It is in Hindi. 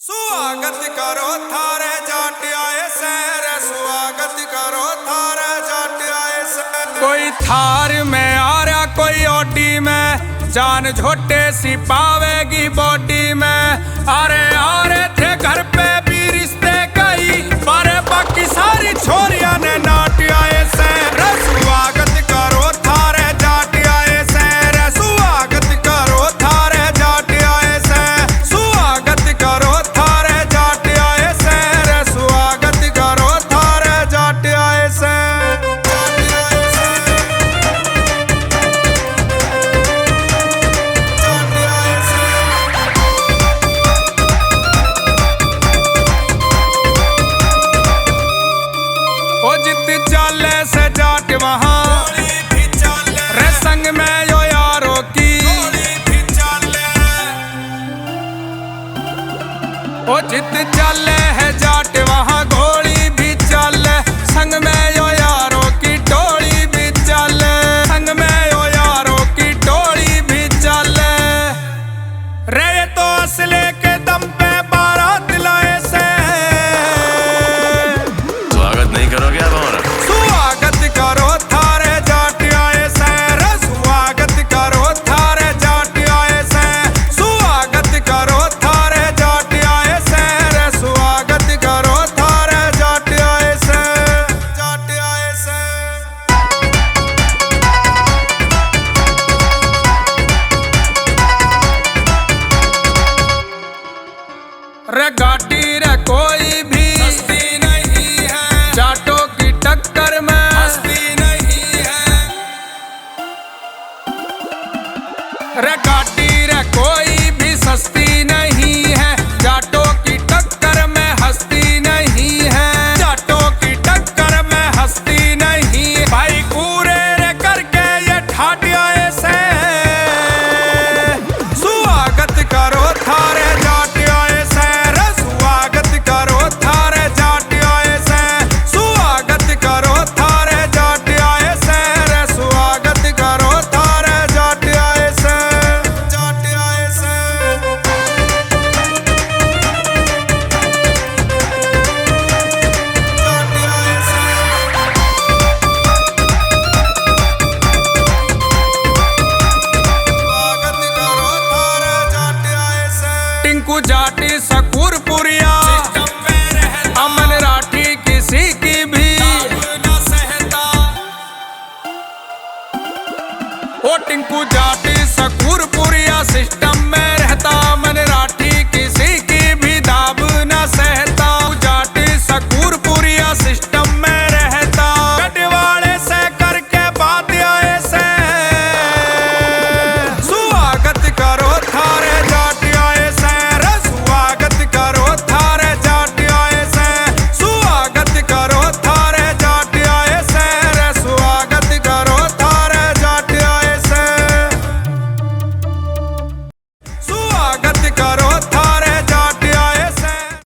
स्वागत करो थारे जाट आए शहर, स्वागत करो थारे जाट आए शहर। कोई थार में आ रहा, कोई ओटी में, जान झोटे सी पावेगी बॉडी में। अरे आ रहे थे घर पे भी रिश्ते कई, पर बाकी सारी छोरियां ने नाट आए शहर। स्वागत करो थारे जाट आए शहर, स्वागत करो थारे जाट आए शहर, स्वागत करो थारे जाट आए शहर, स्वागत करो थारे जाट आए शहर। ओ जित चाले से जाट वहाँ रे संग में यो यारों की, ओ जित चाले है जाट वहाँ घोड़ी भी चाले, संग में यो यारों की टोली भी चाले, संग में यो यारों की टोली भी चाले। रे ये तो असले के दम पे बारात लाए से, स्वागत नहीं करोगे आप हमारा? स्वागत करो थारे जाट आए शहर, स्वागत करो थारे जाट आए शहर, स्वागत करो थारे जाट आए शहर, स्वागत करो थारे जाट आए शहर, जाट आए शहर। रे गाटी रे कोई भी सस्ती नहीं है, जाटों की टक्कर में हस्ती नहीं है। रे गाटी रे कोई भी सस्ती नहीं है, जाटों की टक्कर में हस्ती नहीं है, जाटों की टक्कर में हस्ती नहीं। भाई पूरे रे करके ये ठाट आए से, स्वागत करो थारे जाट आए शहर, स्वागत करो थारे जाट आए शहर, स्वागत करो थारे जाट आए शहर, स्वागत करो थारे जाट आए शहर, जाट आए शहर। जाट आए शहर। स्वागत करो थारे जाट आए शहर। टिंकू जाटी सकूरपुरिया, अमन राठी किसी की भी न सहता। ओ टिंकू जाट